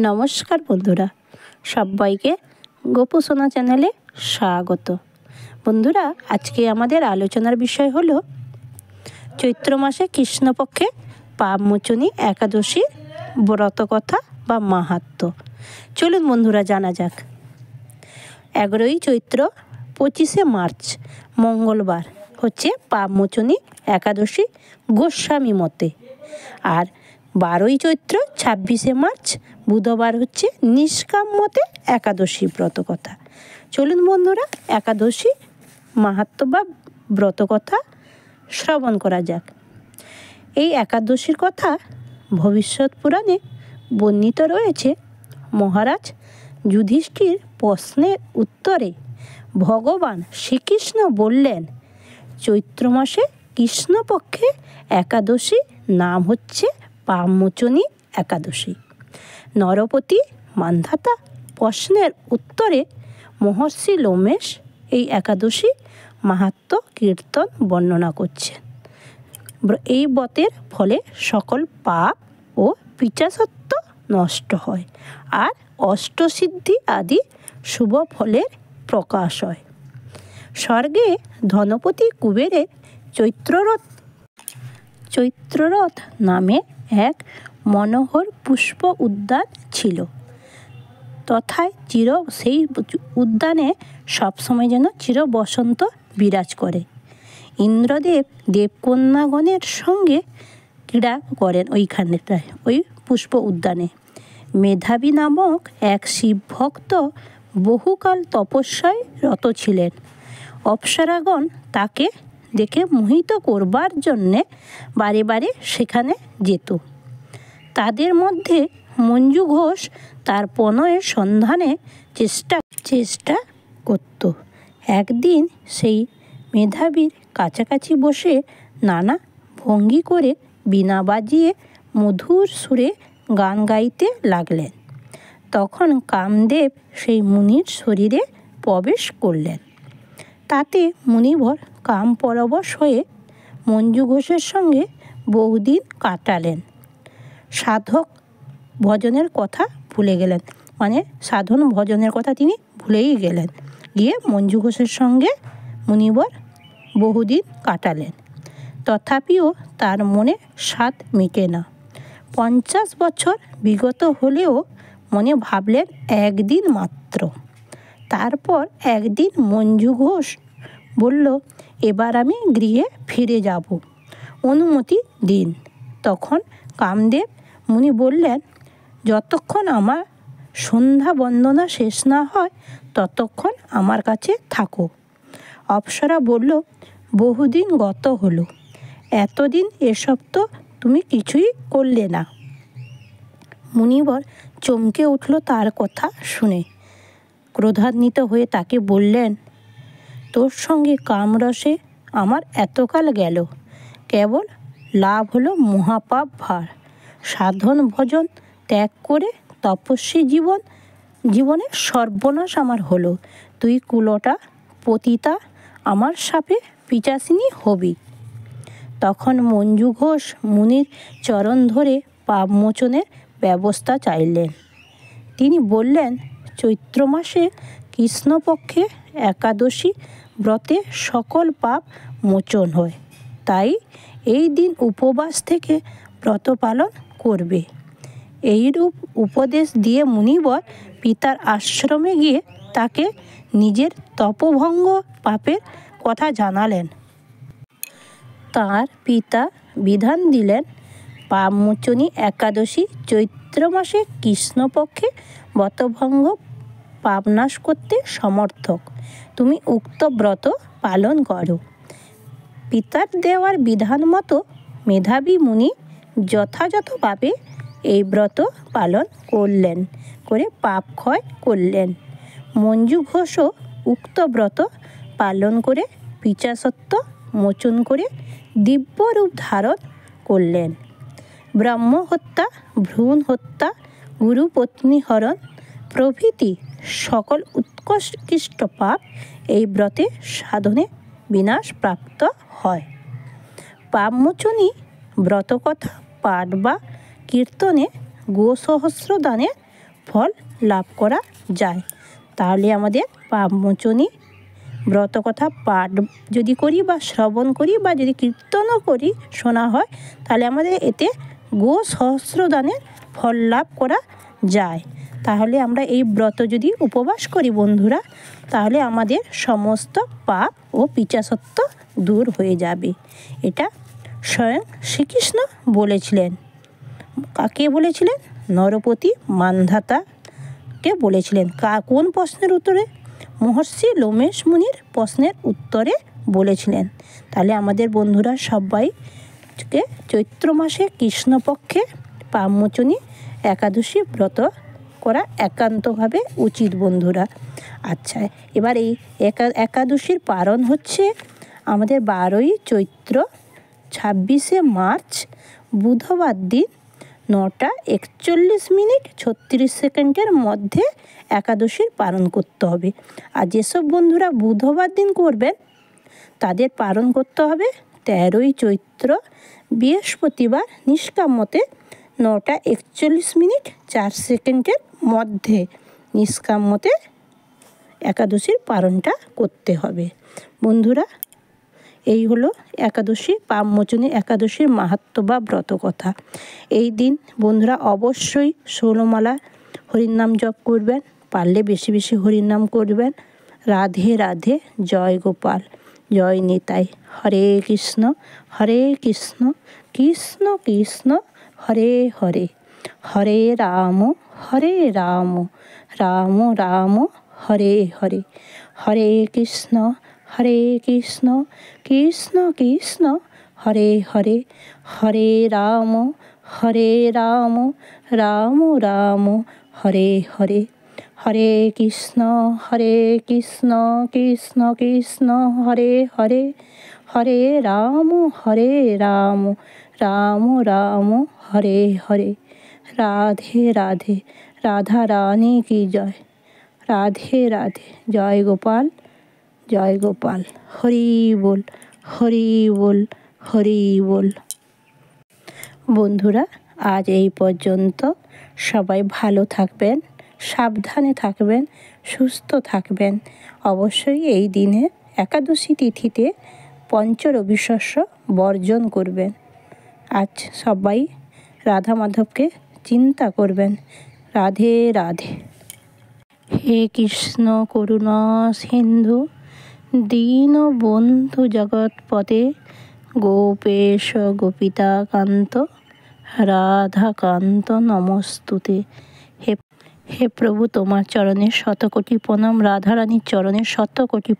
নমস্কার বন্ধুরা, সবাইকে গোপসোনা চ্যানেলে স্বাগত। বন্ধুরা, আজকে আমাদের আলোচনার বিষয় হলো চৈত্র মাসে কৃষ্ণপক্ষে পাপমোচনী একাদশীর ব্রতকথা বা মাহাত্ম্য। চলুন বন্ধুরা জানা যাক। 11ই চৈত্র 25শে মার্চ মঙ্গলবার হচ্ছে পাপমোচনী একাদশী গোস্বামী মতে, আর 12ই চৈত্র 26শে মার্চ বুধবার হচ্ছে নিষ্কাম মতে একাদশী ব্রতকথা। চলুন বন্ধুরা একাদশী মাহাত্ম্য বা ব্রতকথা শ্রবণ করা যাক। এই একাদশীর কথা ভবিষ্যৎ পুরাণে বর্ণিত রয়েছে। মহারাজ যুধিষ্ঠির প্রশ্নের উত্তরে ভগবান শ্রীকৃষ্ণ বললেন, চৈত্র মাসে কৃষ্ণপক্ষে একাদশী নাম হচ্ছে পাপমোচনী একাদশী। নরপতি মান্ধাতা প্রশ্নের উত্তরে মহর্ষি লোমেশ এই একাদশী মাহাত্ম্য কীর্তন বর্ণনা করছেন। এই ব্রতের ফলে সকল পাপ ও পিশাচত্ব নষ্ট হয়, আর অষ্টসিদ্ধি আদি শুভ ফলের প্রকাশ হয়। স্বর্গে ধনপতি কুবেরের চৈত্ররথ নামে এক মনোহর পুষ্প উদ্যান ছিল। তথায় সেই উদ্যানে সবসময় যেন চির বসন্ত বিরাজ করে। ইন্দ্রদেব দেবকন্যাগণের সঙ্গে ক্রীড়া করেন ওইখানটায়, ওই পুষ্প উদ্যানে। মেধাবী নামক এক শিবভক্ত বহুকাল তপস্যায় রত ছিলেন। অপ্সরাগণ তাকে দেখে মোহিত করবার জন্যে বারে বারে সেখানে যেত। তাদের মধ্যে মঞ্জু ঘোষ তার প্রণয়ের সন্ধানে চেষ্টা করত। একদিন সেই মেধাবীর কাছাকাছি বসে নানা ভঙ্গি করে বীণা বাজিয়ে মধুর সুরে গান গাইতে লাগলেন। তখন কামদেব সেই মুনির শরীরে প্রবেশ করলেন। তাতে মুনিবর কাম পরবশ হয়ে মঞ্জু ঘোষের সঙ্গে বহুদিন কাটালেন। সাধক ভজনের কথা ভুলে গেলেন, মানে সাধন ভজনের কথা তিনি ভুলেই গেলেন। গিয়ে মঞ্জু ঘোষের সঙ্গে মুনিবর বহুদিন কাটালেন। তথাপিও তার মনে স্বাদ মিটে না। 50 বছর বিগত হলেও মনে ভাবলেন একদিন মাত্র। তারপর একদিন মঞ্জু ঘোষ বলল, এবার আমি গৃহে ফিরে যাব, অনুমতি দিন। তখন কামদেব মুনি বললেন, যতক্ষণ আমার সন্ধ্যা বন্দনা শেষ না হয় ততক্ষণ আমার কাছে থাকো। অপ্সরা বলল, বহুদিন গত হলো, এতদিন এসব তো তুমি কিছুই করলে না। মুনিবর চমকে উঠল তার কথা শুনে। ক্রোধান্বিত হয়ে তাকে বললেন, তোর সঙ্গে কামরসে আমার এতকাল গেল, কেবল লাভ হলো মহাপাপ ভার। সাধন ভজন ত্যাগ করে তপস্বী জীবনে সর্বনাশ আমার হলো। তুই কুলটা পতিতা আমার শাপে পিশাচিনী হবি। তখন মঞ্জু ঘোষ মুনির চরণ ধরে পাপমোচনের ব্যবস্থা চাইলেন। তিনি বললেন, চৈত্র মাসে কৃষ্ণপক্ষে একাদশী ব্রতে সকল পাপ মোচন হয়, তাই এই দিন উপবাস থেকে ব্রত পালন করবে। এইরূপ উপদেশ দিয়ে মুনিবর পিতার আশ্রমে গিয়ে তাকে নিজের তপভঙ্গ পাপের কথা জানালেন। তাঁর পিতা বিধান দিলেন, পাপমোচনী একাদশী চৈত্র মাসে কৃষ্ণপক্ষে ব্রতভঙ্গ পাপনাশ করতে সমর্থক। তুমি উক্ত ব্রত পালন করো। পিতার দেওয়ার বিধান মতো মেধাবী মুনি যথাযথভাবে এই ব্রত পালন করে পাপ ক্ষয় করলেন। মঞ্জু ঘোষও উক্ত ব্রত পালন করে পিশাচত্ব মোচন করে দিব্যরূপ ধারণ করলেন। ব্রহ্ম হত্যা, ভ্রূণ হত্যা, গুরুপত্নী হরণ প্রভৃতি সকল উৎকৃষ্ট পাপ এই ব্রতে সাধনে বিনাশ প্রাপ্ত হয়। পাপমোচনী ব্রতকথা পাঠ বা কীর্তনে গোসহস্র দানের ফল লাভ করা যায়। তাহলে আমাদের পাপমোচনী ব্রত কথা পাঠ যদি করি বা শ্রবণ করি বা যদি কীর্তনও করি, শোনা হয়, তাহলে আমাদের এতে গো সহস্রদানের ফল লাভ করা যায়। তাহলে আমরা এই ব্রত যদি উপবাস করি বন্ধুরা, তাহলে আমাদের সমস্ত পাপ ও পিশাচত্ব দূর হয়ে যাবে। এটা স্বয়ং শ্রীকৃষ্ণ বলেছিলেন। কাকে বলেছিলেন? নরপতি মান্ধাতাকে বলেছিলেন। কোন প্রশ্নের উত্তরে? মহর্ষি লোমেশ মুনির প্রশ্নের উত্তরে বলেছিলেন। তাহলে আমাদের বন্ধুরা সবাইকে চৈত্র মাসে কৃষ্ণপক্ষে পাপমোচনী একাদশী ব্রত করা একান্তভাবে উচিত বন্ধুরা। আচ্ছা, এবার এই একাদশীর পারণ হচ্ছে আমাদের 12ই চৈত্র 26শে মার্চ বুধবার দিন 9টা 41:36 মধ্যে একাদশীর পালন করতে হবে। আর যেসব বন্ধুরা বুধবার দিন করবেন তাদের পালন করতে হবে 13ই চৈত্র বৃহস্পতিবার নিষ্কামতে 9টা 41:04 মধ্যে নিষ্কামতে একাদশীর পালনটা করতে হবে বন্ধুরা। এই হলো একাদশী, পাপমোচনী একাদশীর মাহাত্ম্য বা ব্রত কথা। এই দিন বন্ধুরা অবশ্যই 16 মালা হরিনাম জপ করবেন, পারলে বেশি বেশি হরিনাম করবেন। রাধে রাধে, জয় গোপাল, জয় নিতাই। হরে কৃষ্ণ কৃষ্ণ কৃষ্ণ হরে হরে, হরে রাম রাম রাম হরে হরে, হরে কৃষ্ণ কৃষ্ণ কৃষ্ণ হরে হরে, হরে রাম রাম রাম হরে হরে, হরে কৃষ্ণ কৃষ্ণ কৃষ্ণ হরে হরে, হরে রাম রাম রাম হরে হরে। রাধে রাধে, রাধা রানী কি জয়। রাধে রাধে, জয় গোপাল জয় গোপাল। হরি বল হরি বল হরি বল। বন্ধুরা আজ এই পর্যন্ত। সবাই ভালো থাকবেন, সাবধানে থাকবেন, সুস্থ থাকবেন। অবশ্যই এই দিনে একাদশী তিথিতে পঞ্চরবিশস্য বর্জন করবেন। আজ সবাই রাধা মাধবকে চিন্তা করবেন। রাধে রাধে। হে কৃষ্ণ করুণা সিন্ধু দীনবন্ধু জগৎপতে, গোপেশ গোপিতা কান্ত রাধাকান্ত নমস্তুতে। হে প্রভু, তোমার চরণে শতকোটি প্রণাম, রাধারানীর চরণে শতকোটি